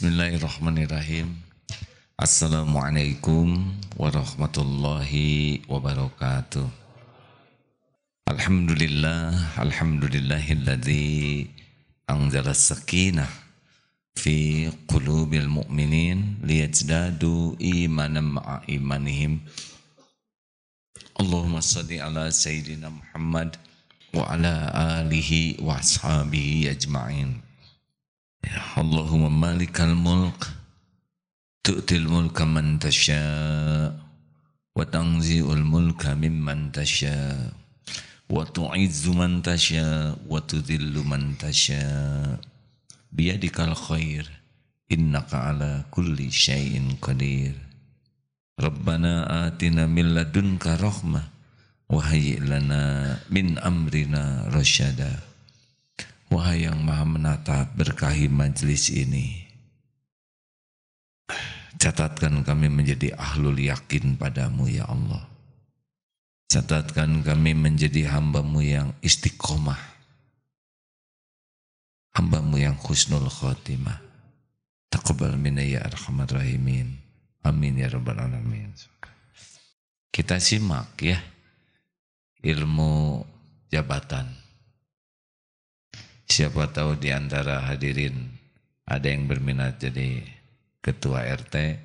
Bismillahirrahmanirrahim. Assalamualaikum warahmatullahi wabarakatuh. Alhamdulillahilladzi anzala sakinah fi qulubil mu'minin liyazdadu imanan ma'a imanihim. Allahumma salli ala sayyidina Muhammad wa ala alihi wa ashabihi ajma'in. Ya Allahumma malikal mulk tu'til mulka man tasha' wa tanzi'ul mulka mimman tasha' wa tu'izzu man tasha' wa tudhillu man tasha' biyadikal khair innaka ala kulli syai'in qadir. Rabbana atina min ladunka rahmah wa hayyi' lana min amrina rasyada. Wahai yang maha menatap, berkahi majlis ini, catatkan kami menjadi ahlul yakin padamu ya Allah. Catatkan kami menjadi hambamu yang istiqomah, hambamu yang husnul khotimah. Taqabbal minna ya arhamar rahimin. Amin ya rabbal alamin. Kita simak ya ilmu jabatan. Siapa tahu di antara hadirin ada yang berminat jadi ketua RT.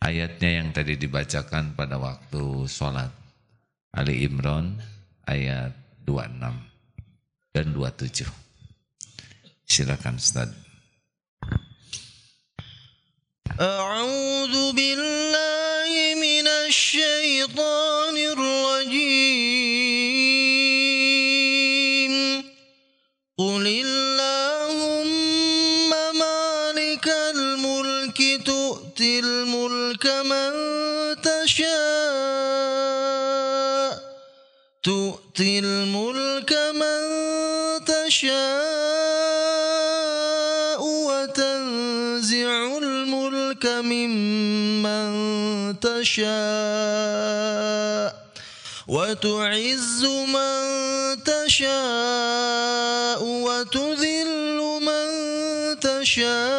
Ayatnya yang tadi dibacakan pada waktu sholat Ali Imran ayat 26 dan 27. Silakan Ustaz. A'udzu billahi minasy syaithanir rajim. Qul illahumma malikal mulki tu'til mulka man tasha' tu'til mulka man tasha' wa tanzi'ul mulka mimman tasha' wa tu'izzu man tasha' wa tudhillu man tasha'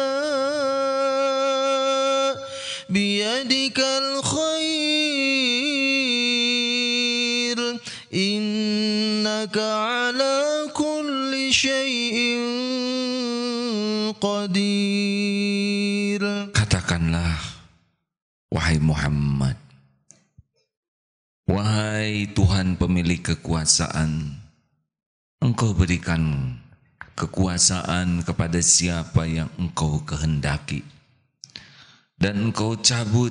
biyadikal khair innaka ala kulli syai'in qadir. Katakanlah, wahai Muhammad, wahai Tuhan pemilik kekuasaan, Engkau berikan kekuasaan kepada siapa yang Engkau kehendaki, dan Engkau cabut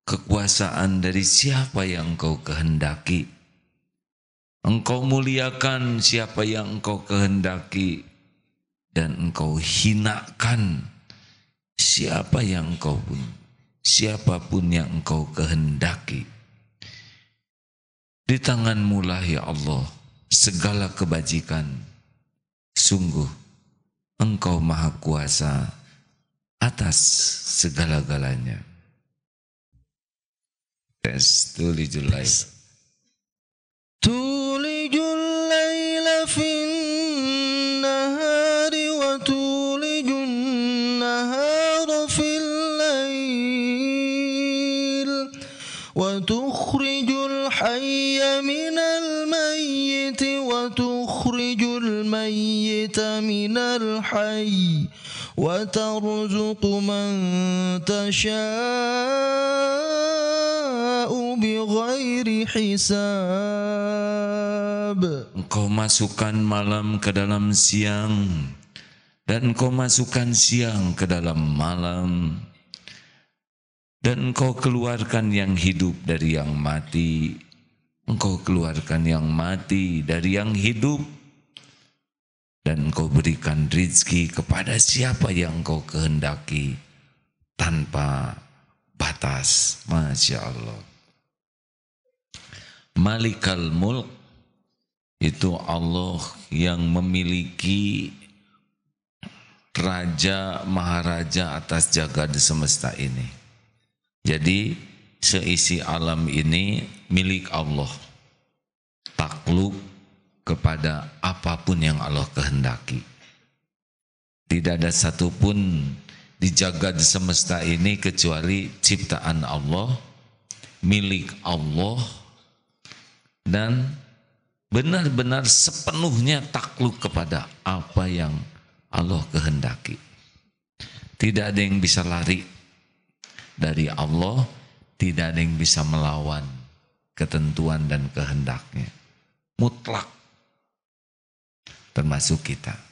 kekuasaan dari siapa yang Engkau kehendaki. Engkau muliakan siapa yang Engkau kehendaki, dan Engkau hinakan siapapun yang Engkau kehendaki. Di tangan-Mu lah ya Allah segala kebajikan. Sungguh Engkau maha kuasa atas segala-galanya. Tulijul lail. Tulijul laila fin nahari wa tulijun nahara fil lail wa tukhrijul hayya minal mayyiti wa tukhrijul mayyita minal hayy wa tarzuqu man tasha'u bighairi hisab. Engkau masukkan malam ke dalam siang, dan Engkau masukkan siang ke dalam malam, dan Engkau keluarkan yang hidup dari yang mati. Engkau keluarkan yang mati dari yang hidup, dan Engkau berikan rizki kepada siapa yang Engkau kehendaki tanpa batas. Masya Allah. Malikal mulk itu Allah yang memiliki raja maharaja atas jagad semesta ini. Jadi seisi alam ini milik Allah, takluk kepada apapun yang Allah kehendaki. Tidak ada satupun di jagat semesta ini kecuali ciptaan Allah, milik Allah, dan benar-benar sepenuhnya takluk kepada apa yang Allah kehendaki. Tidak ada yang bisa lari dari Allah, tidak ada yang bisa melawan ketentuan dan kehendaknya. Mutlak, termasuk kita.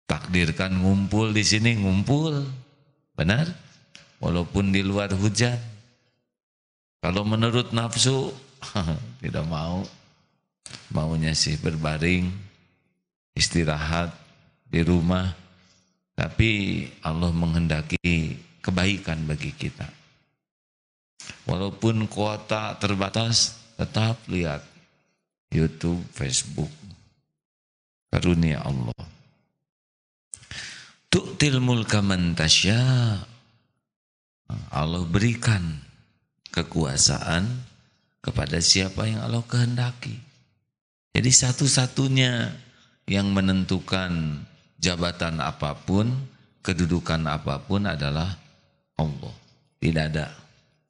Takdirkan ngumpul di sini, ngumpul, benar? Walaupun di luar hujan. Kalau menurut nafsu, tidak mau. Maunya sih berbaring, istirahat di rumah. Tapi Allah menghendaki kebaikan bagi kita. Walaupun kuota terbatas, tetap lihat YouTube, Facebook. Karunia Allah. Tu'til mulka man tasya. Allah berikan kekuasaan kepada siapa yang Allah kehendaki. Jadi satu-satunya yang menentukan jabatan apapun, kedudukan apapun adalah Allah. Tidak ada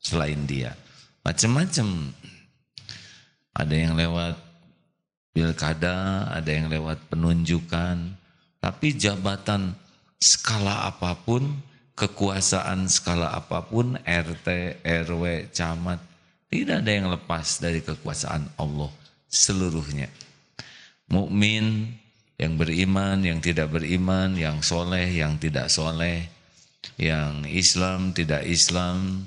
selain Dia. Macam-macam. Ada yang lewat pilkada, ada yang lewat penunjukan. Tapi jabatan skala apapun, kekuasaan skala apapun, RT, RW, camat, tidak ada yang lepas dari kekuasaan Allah seluruhnya. Mukmin, yang beriman, yang tidak beriman, yang soleh, yang tidak soleh, yang Islam, tidak Islam,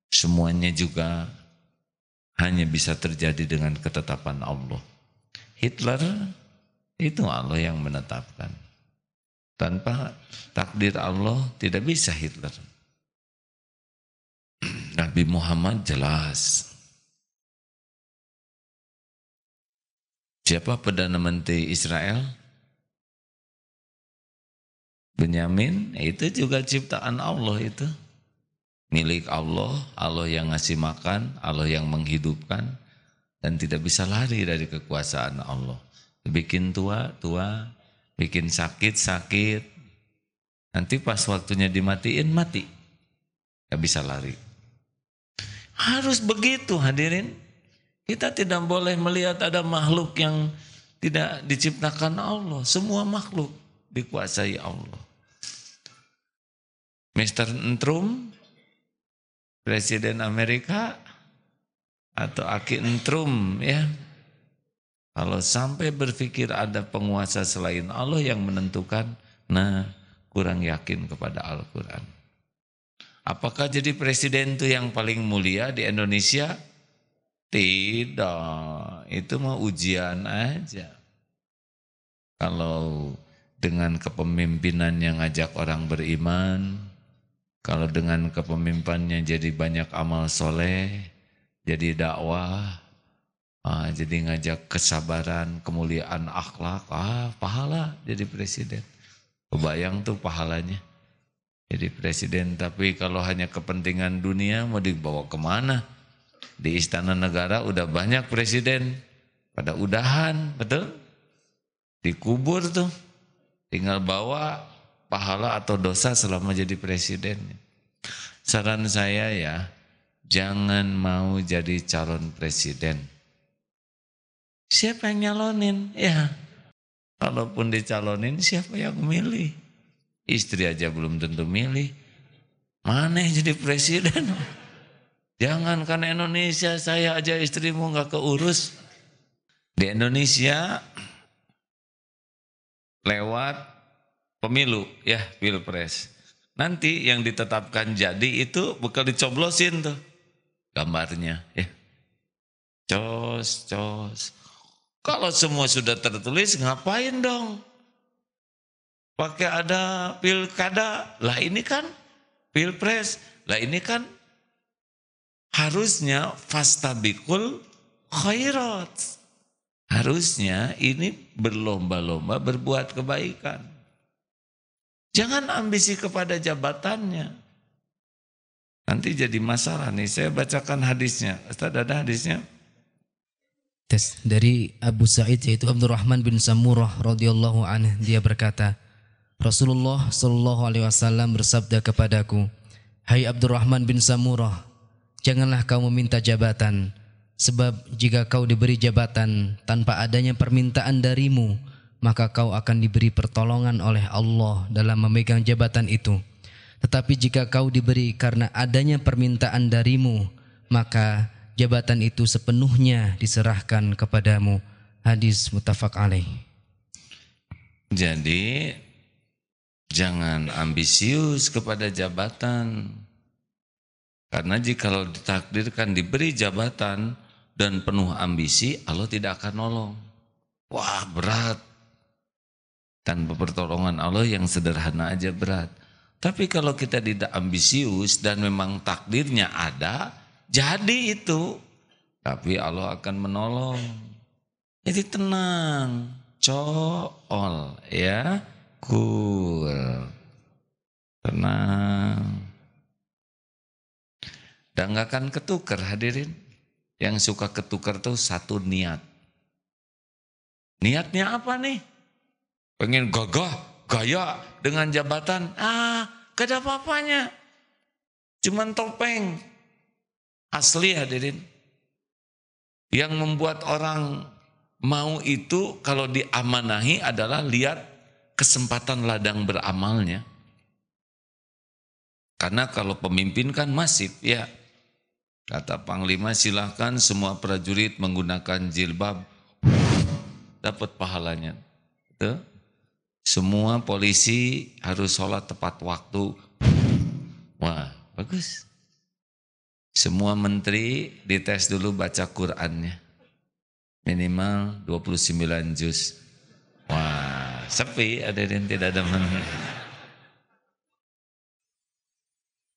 semuanya juga hanya bisa terjadi dengan ketetapan Allah. Hitler itu Allah yang menetapkan. Tanpa takdir Allah tidak bisa Hitler. Nabi Muhammad jelas. Siapa Perdana Menteri Israel? Benyamin, itu juga ciptaan Allah itu. Milik Allah, Allah yang ngasih makan, Allah yang menghidupkan, dan tidak bisa lari dari kekuasaan Allah. Bikin tua, bikin sakit. Nanti pas waktunya dimatiin, mati. Gak bisa lari. Harus begitu hadirin. Kita tidak boleh melihat ada makhluk yang tidak diciptakan Allah. Semua makhluk dikuasai Allah. Mr. Entrum, Presiden Amerika, atau Aki Entrum, ya. Kalau sampai berpikir ada penguasa selain Allah yang menentukan, nah kurang yakin kepada Al-Quran. Apakah jadi presiden itu yang paling mulia di Indonesia? Tidak, itu mah ujian aja. Kalau dengan kepemimpinan yang ngajak orang beriman, kalau dengan kepemimpinannya jadi banyak amal soleh, jadi dakwah, jadi ngajak kesabaran, kemuliaan akhlak, pahala jadi presiden. Kebayang tuh pahalanya. Jadi presiden, tapi kalau hanya kepentingan dunia mau dibawa kemana? Di Istana Negara udah banyak presiden, pada udahan, betul? Dikubur tuh, tinggal bawa pahala atau dosa selama jadi presiden. Saran saya ya, jangan mau jadi calon presiden. Siapa yang nyalonin? Ya, kalaupun dicalonin siapa yang milih? Istri aja belum tentu milih. Mana yang jadi presiden? Jangankan Indonesia, saya aja istrimu gak keurus. Di Indonesia lewat pemilu, ya pilpres. Nanti yang ditetapkan jadi itu bakal dicoblosin tuh gambarnya. Ya. Cos. Kalau semua sudah tertulis, ngapain dong? Pakai ada pilkada, lah ini kan pilpres, lah ini kan harusnya fastabiqul khairat. Harusnya ini berlomba-lomba berbuat kebaikan. Jangan ambisi kepada jabatannya. Nanti jadi masalah nih, saya bacakan hadisnya. Ustaz, ada hadisnya? Dari Abu Sa'id yaitu Abdurrahman bin Samurah radhiyallahu anhu, dia berkata, Rasulullah Shallallahu Alaihi Wasallam bersabda kepadaku, Hai Abdurrahman bin Samurah, janganlah kau meminta jabatan, sebab jika kau diberi jabatan tanpa adanya permintaan darimu, maka kau akan diberi pertolongan oleh Allah dalam memegang jabatan itu. Tetapi jika kau diberi karena adanya permintaan darimu, maka jabatan itu sepenuhnya diserahkan kepadamu. Hadis muttafaq alaih. Jadi jangan ambisius kepada jabatan. Karena jikalau ditakdirkan diberi jabatan dan penuh ambisi, Allah tidak akan nolong. Wah, berat. Tanpa pertolongan Allah yang sederhana aja berat. Tapi kalau kita tidak ambisius dan memang takdirnya ada, jadi itu. Tapi Allah akan menolong. Jadi tenang, cool ya, cool, tenang. Dan gak akan ketukar hadirin. Yang suka ketukar tuh satu niat. Niatnya apa nih? Pengen gagah, gaya dengan jabatan. Gak ada apa-apanya. Cuman topeng. Asli hadirin. Yang membuat orang mau itu kalau diamanahi adalah lihat kesempatan ladang beramalnya. Karena kalau pemimpin kan masif ya. Kata Panglima silahkan semua prajurit menggunakan jilbab. Dapat pahalanya. Betul? Semua polisi harus sholat tepat waktu. Wah, bagus. Semua menteri dites dulu baca Qur'annya. Minimal 29 juz. Wah, sepi ada yang tidak ada menteri.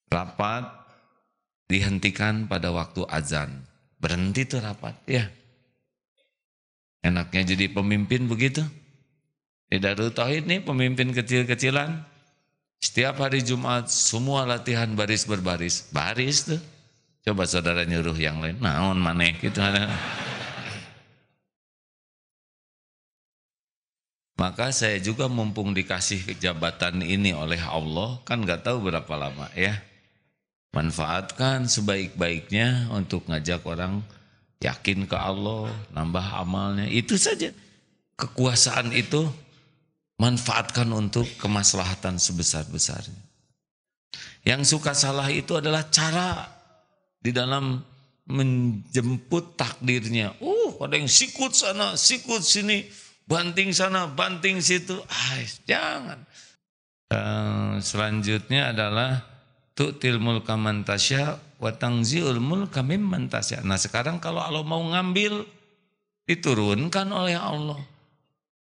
Rapat dihentikan pada waktu azan. Berhenti tuh rapat, ya. Enaknya jadi pemimpin begitu. Di Darul Tauhid nih pemimpin kecil-kecilan. Setiap hari Jumat semua latihan baris berbaris. Baris tuh. Coba saudara nyuruh yang lain. Naon maneh gitu. Maka saya juga mumpung dikasih jabatan ini oleh Allah. Kan gak tahu berapa lama ya. Manfaatkan sebaik-baiknya untuk ngajak orang yakin ke Allah. Nambah amalnya. Itu saja. Kekuasaan itu manfaatkan untuk kemaslahatan sebesar-besarnya. Yang suka salah itu adalah cara di dalam menjemput takdirnya. Ada yang sikut sana, sikut sini, banting sana, banting situ. Jangan. Selanjutnya adalah tu'til mulka man tasya wa tanzi'ul mulka mimman tasya. Nah, sekarang kalau Allah mau ngambil, diturunkan oleh Allah.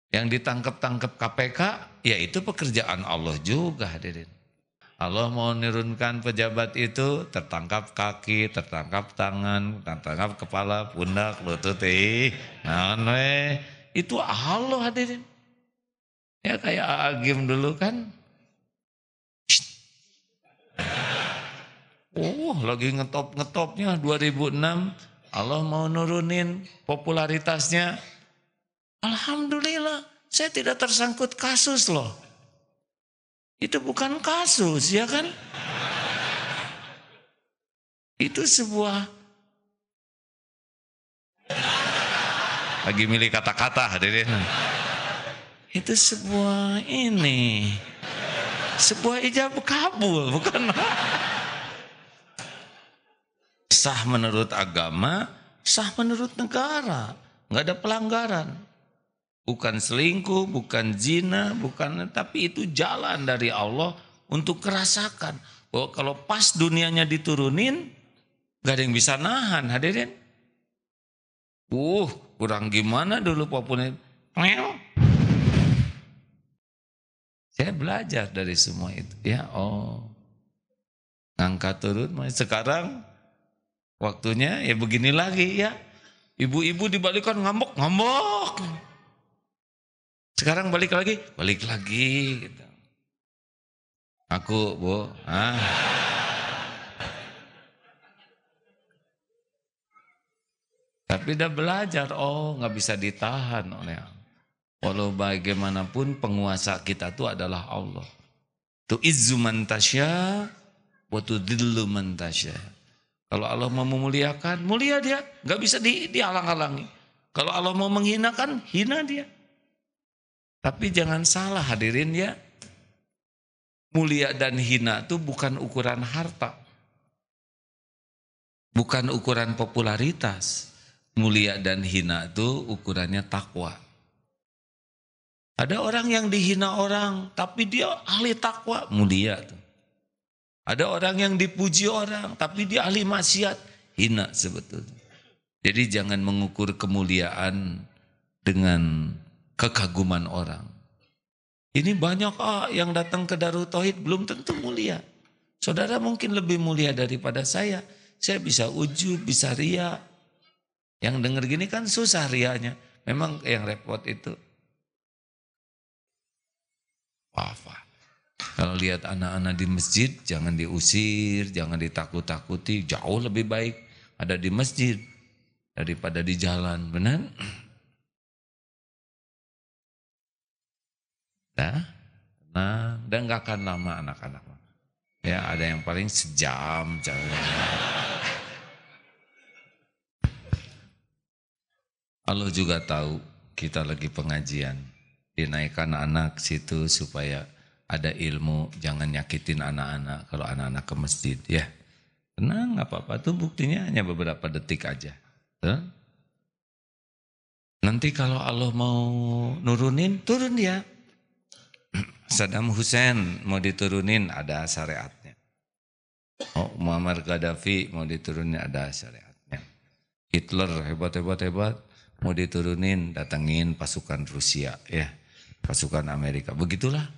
Yang ditangkap-tangkap KPK, ya itu pekerjaan Allah juga hadirin. Allah mau menurunkan pejabat itu, tertangkap kaki, tertangkap tangan, tertangkap kepala, pundak, lutut, itu Allah hadirin. Ya kayak Agim dulu kan. Lagi ngetop-ngetopnya 2006, Allah mau nurunin popularitasnya. Alhamdulillah, saya tidak tersangkut kasus loh. Itu bukan kasus, ya kan? Itu sebuah, lagi milih kata-kata hadirin. Itu sebuah sebuah ijab kabul, bukan? Sah menurut agama, sah menurut negara, nggak ada pelanggaran. Bukan selingkuh, bukan zina, tapi itu jalan dari Allah untuk kerasakan. Bahwa kalau pas dunianya diturunin, gak ada yang bisa nahan hadirin. Kurang gimana dulu populer. Saya belajar dari semua itu. Ya, ngangkat turun. Sekarang waktunya ya begini lagi ya. Ibu-ibu dibalikan ngambek. Sekarang balik lagi gitu. Aku, Bu. Tapi udah belajar, nggak bisa ditahan oleh Allah. Walau bagaimanapun penguasa kita itu adalah Allah. Tu'izzu man tasya wa tudhillu man tasya. Kalau Allah mau memuliakan, mulia dia, nggak bisa dihalang-halangi. Kalau Allah mau menghinakan, hina dia. Tapi jangan salah hadirin ya, mulia dan hina itu bukan ukuran harta, bukan ukuran popularitas. Mulia dan hina itu ukurannya takwa. Ada orang yang dihina orang, tapi dia ahli takwa, mulia tuh. Ada orang yang dipuji orang, tapi dia ahli maksiat, hina sebetulnya. Jadi jangan mengukur kemuliaan dengan kekaguman orang. Ini banyak yang datang ke Darut Tauhid belum tentu mulia. Saudara mungkin lebih mulia daripada saya. Saya bisa ujub, bisa ria. Yang dengar gini kan susah rianya. Memang yang repot itu. Apa? Kalau lihat anak-anak di masjid, jangan diusir, jangan ditakut-takuti. Jauh lebih baik ada di masjid daripada di jalan, benar? Nah, dan gak akan lama anak-anak. Ya, ada yang paling sejam. Allah juga tahu kita lagi pengajian. Dinaikkan anak situ supaya ada ilmu, jangan nyakitin anak-anak kalau anak-anak ke masjid ya. Tenang, gak apa-apa tuh, buktinya hanya beberapa detik aja. Nanti kalau Allah mau nurunin, turun dia. Saddam Hussein mau diturunin, ada syariatnya. Oh, Muammar Gaddafi mau diturunin, ada syariatnya. Hitler hebat, mau diturunin, datengin pasukan Rusia ya, pasukan Amerika. Begitulah.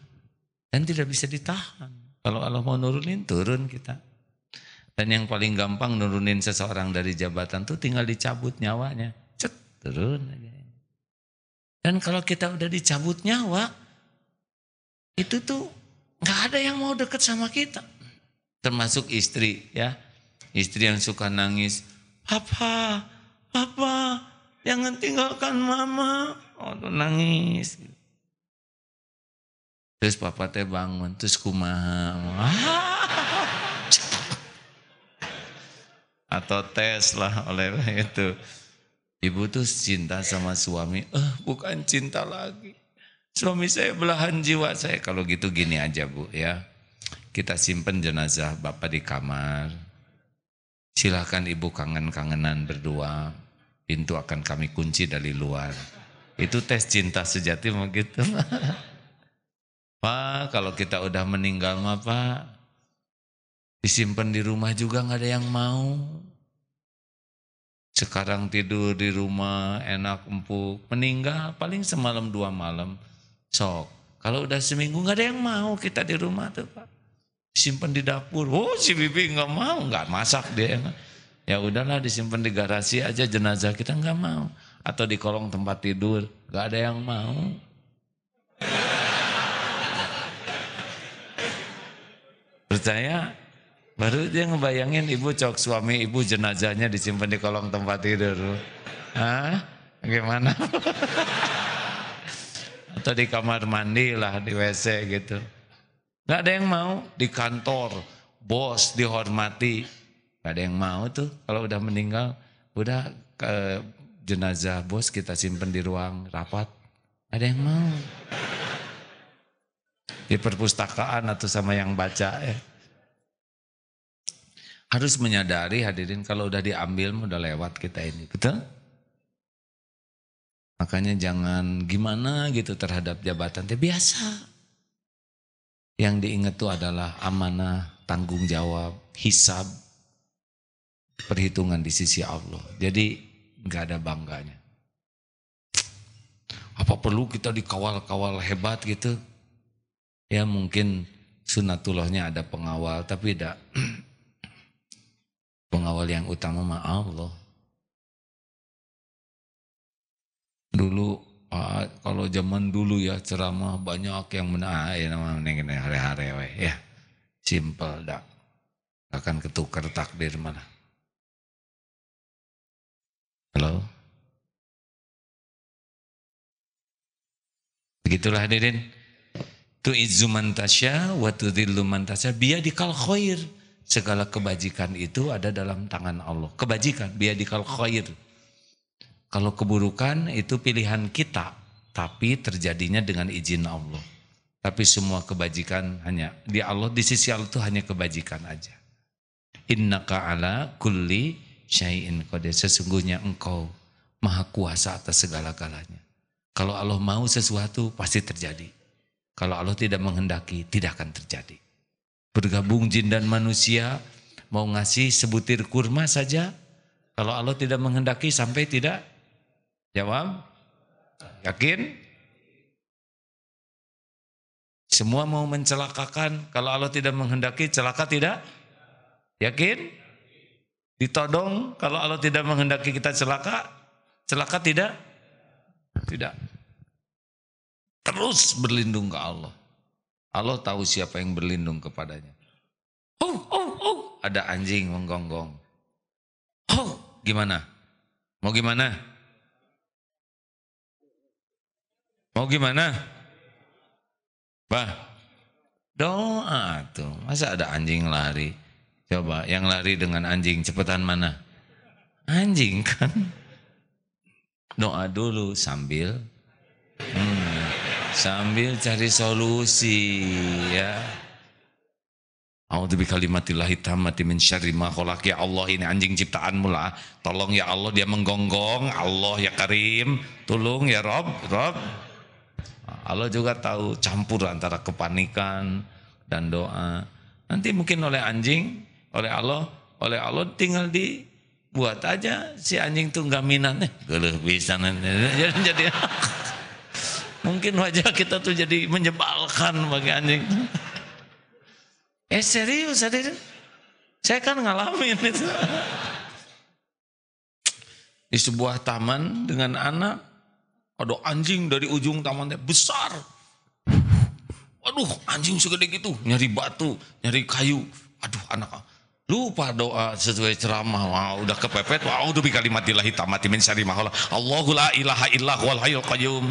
Dan tidak bisa ditahan. Kalau Allah mau nurunin, turun kita. Dan yang paling gampang nurunin seseorang dari jabatan tuh tinggal dicabut nyawanya. Cet, turun aja. Dan kalau kita udah dicabut nyawa, itu tuh gak ada yang mau deket sama kita. Termasuk istri ya. Istri yang suka nangis. Papa, jangan tinggalkan mama. Oh, nangis. Terus papa teh bangun, terus kumaha. Atau tes lah oleh itu. Ibu tuh cinta sama suami, bukan cinta lagi. Suami saya belahan jiwa saya. Kalau gitu gini aja Bu ya. Kita simpen jenazah Bapak di kamar. Silahkan Ibu kangen-kangenan berdua. Pintu akan kami kunci dari luar. Itu tes cinta sejati begitu. Pak, kalau kita udah meninggal mah Pak, disimpan di rumah juga gak ada yang mau. Sekarang tidur di rumah enak empuk, meninggal paling semalam 2 malam, sok. Kalau udah seminggu gak ada yang mau kita di rumah tuh Pak. Disimpan di dapur, oh si Bibi gak mau, gak masak dia. Ya udahlah disimpan di garasi aja jenazah kita, gak mau. Atau di kolong tempat tidur, gak ada yang mau. Percaya? Baru dia ngebayangin ibu cok suami ibu jenazahnya disimpan di kolong tempat tidur. Hah? Gimana? Atau di kamar mandi lah, di WC gitu. Gak ada yang mau. Di kantor, bos dihormati. Gak ada yang mau tuh kalau udah meninggal. Udah ke jenazah bos kita simpan di ruang rapat. Gak ada yang mau. Di perpustakaan atau sama yang baca ya. Harus menyadari hadirin kalau udah diambil udah lewat kita ini. Betul? Makanya jangan gimana gitu terhadap jabatan. Itu biasa. Yang diingat itu adalah amanah, tanggung jawab, hisab, perhitungan di sisi Allah. Jadi nggak ada bangganya. Apa perlu kita dikawal-kawal hebat gitu? Ya mungkin sunatullahnya ada pengawal, tapi tidak. Pengawal yang utama mah Allah. Dulu kalau zaman dulu ya ceramah banyak yang ya namanya hari-hari ya. Simple dak. Akan ketukar takdir mana. Halo. Begitulah hadirin. Tu'izzu man tasya wa tudhillu man tasya biyadikal khair. Segala kebajikan itu ada dalam tangan Allah. Kebajikan biyadikal khair. Kalau keburukan itu pilihan kita, tapi terjadinya dengan izin Allah. Tapi semua kebajikan hanya di Allah, di sisi Allah itu hanya kebajikan aja. Innaka ala kulli syai'in qadir. Sesungguhnya engkau maha kuasa atas segala-galanya. Kalau Allah mau sesuatu pasti terjadi. Kalau Allah tidak menghendaki tidak akan terjadi. Bergabung jin dan manusia mau ngasih sebutir kurma saja. Kalau Allah tidak menghendaki sampai tidak. Jawab. Yakin? Semua mau mencelakakan. Kalau Allah tidak menghendaki celaka tidak? Yakin? Ditodong kalau Allah tidak menghendaki kita celaka? Celaka tidak? Tidak. Terus berlindung ke Allah. Allah tahu siapa yang berlindung kepadanya. Ada anjing menggonggong. Gimana? Mau gimana? Mau gimana? Bah, doa tuh. Masa ada anjing lari? Coba yang lari dengan anjing cepetan mana? Anjing kan. Doa dulu sambil cari solusi ya. A'udzu bikalimatillahi tammati min syarri ma khalaq. Ya Allah, ini anjing ciptaanmu lah. Tolong ya Allah, dia menggonggong. Allah ya Karim, tolong ya Rob. Allah juga tahu campur antara kepanikan dan doa. Nanti mungkin oleh anjing, oleh Allah tinggal dibuat aja si anjing tuh nggak minat nih. Geuleuh pisan jadi mungkin wajah kita tuh jadi menyebalkan bagi anjing. Serius hadirin? Saya kan ngalamin itu. Di sebuah taman dengan anak, ada anjing dari ujung tamannya besar. Waduh, anjing segede gitu, nyari batu, nyari kayu. Aduh, anak lupa doa sesuai ceramah. Wah, udah kepepet. Wah, udah bikalimatillahi tammati min syarri ma khalaq. Allahu la ilaha illa huwal hayyul qayyum.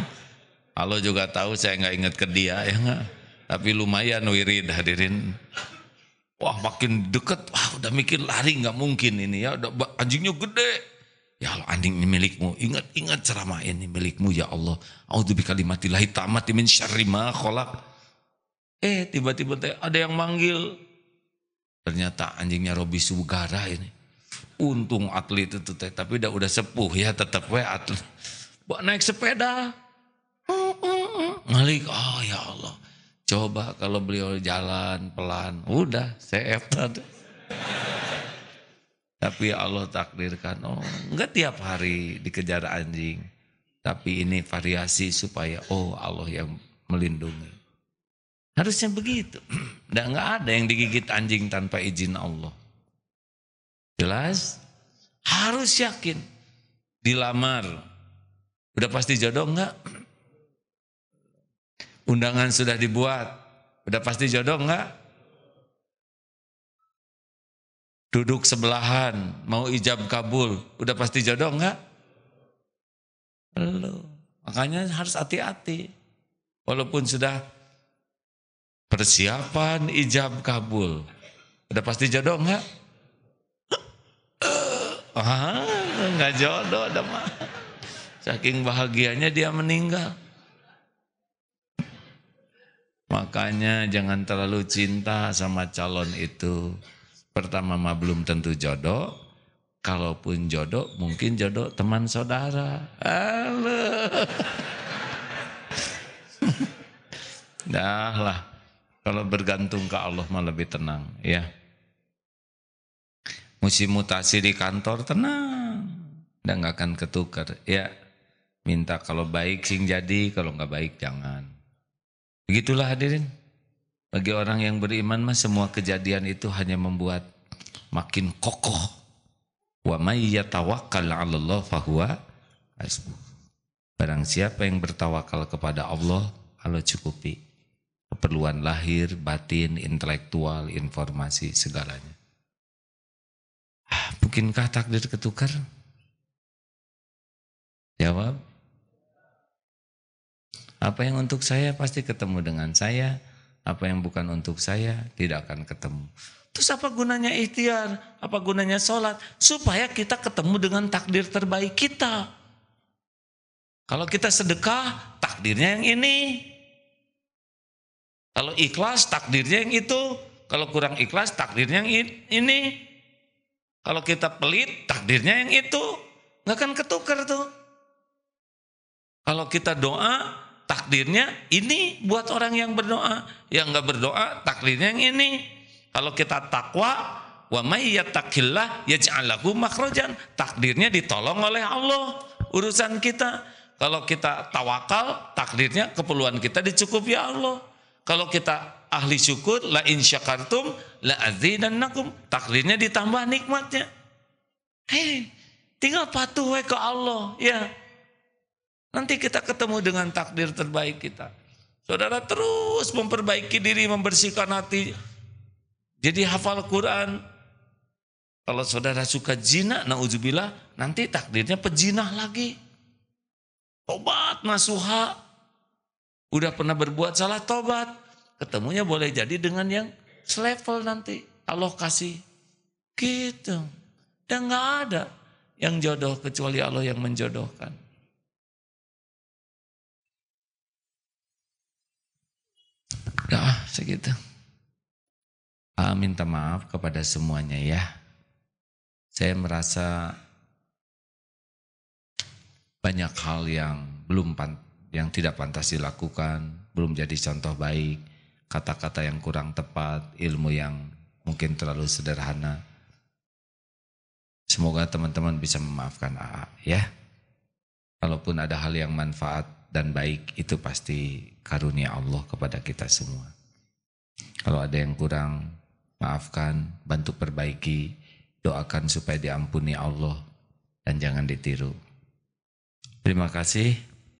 Allah juga tahu saya nggak ingat ke dia ya nggak. Tapi lumayan wirid hadirin. Wah, makin deket, wah udah mikir lari nggak mungkin ini ya. Udah anjingnya gede. Ya Allah, anjing ini milikmu. Ingat ceramah ini milikmu ya Allah. A'udzu bikalimatillahi tammati min syarri ma khalaq. Tiba-tiba ada yang manggil. Ternyata anjingnya Robi Sugara ini. Untung atlet itu teh, tapi udah sepuh ya, tetap we atlet. Naik sepeda. Ngalik, oh ya Allah. Coba kalau beliau jalan pelan, udah CF tadi. Tapi Allah takdirkan, enggak tiap hari dikejar anjing. Tapi ini variasi supaya Allah yang melindungi. Harusnya begitu. Enggak ada yang digigit anjing tanpa izin Allah. Jelas? Harus yakin. Dilamar. Udah pasti jodoh enggak? Undangan sudah dibuat. Udah pasti jodoh enggak? Duduk sebelahan, mau ijab kabul. Udah pasti jodoh enggak? Belum. Makanya harus hati-hati. Walaupun sudah persiapan ijab kabul. Udah pasti jodoh enggak? Enggak jodoh ada mah. Saking bahagianya dia meninggal. Makanya jangan terlalu cinta sama calon itu. Pertama mah belum tentu jodoh. Kalaupun jodoh, mungkin jodoh teman saudara. Halo. Dah lah. Kalau bergantung ke Allah mah lebih tenang ya. Musim mutasi di kantor tenang. Dan gak akan ketukar ya. Minta kalau baik sing jadi, kalau gak baik jangan. Begitulah hadirin. Bagi orang yang beriman mah semua kejadian itu hanya membuat makin kokoh. Wa may yatawakkal 'alallah fahuwa hasbuh. Barang siapa yang bertawakal kepada Allah, Allah cukupi. Keperluan lahir, batin, intelektual, informasi segalanya. Mungkinkah takdir ketukar? Jawab. Apa yang untuk saya pasti ketemu dengan saya. Apa yang bukan untuk saya tidak akan ketemu. Terus apa gunanya ikhtiar? Apa gunanya sholat? Supaya kita ketemu dengan takdir terbaik kita. Kalau kita sedekah, takdirnya yang ini. Kalau ikhlas, takdirnya yang itu. Kalau kurang ikhlas, takdirnya yang ini. Kalau kita pelit, takdirnya yang itu. Nggak akan ketukar tuh. Kalau kita doa, takdirnya ini buat orang yang berdoa. Yang nggak berdoa, takdirnya yang ini. Kalau kita takwa, wa may yattaqillah yaj'al lahu makhrajan. Takdirnya ditolong oleh Allah urusan kita. Kalau kita tawakal, takdirnya keperluan kita dicukupi Allah. Kalau kita ahli syukur, la in syakartum la azidannakum. Takdirnya ditambah nikmatnya. Tinggal patuh ke Allah, ya. Nanti kita ketemu dengan takdir terbaik kita. Saudara terus memperbaiki diri, membersihkan hati. Jadi hafal Quran. Kalau saudara suka zina, na'udzubillah, nanti takdirnya pejinah lagi. Tobat nasuha. Udah pernah berbuat salah, tobat. Ketemunya boleh jadi dengan yang selevel nanti. Allah kasih. Gitu. Dan gak ada yang jodoh kecuali Allah yang menjodohkan. Udah segitu. Minta maaf kepada semuanya ya. Saya merasa banyak hal yang tidak pantas dilakukan, belum jadi contoh baik, kata-kata yang kurang tepat, ilmu yang mungkin terlalu sederhana. Semoga teman-teman bisa memaafkan AA ya. Kalaupun ada hal yang manfaat dan baik, itu pasti karunia Allah kepada kita semua. Kalau ada yang kurang, maafkan, bantu perbaiki, doakan supaya diampuni Allah, dan jangan ditiru. Terima kasih.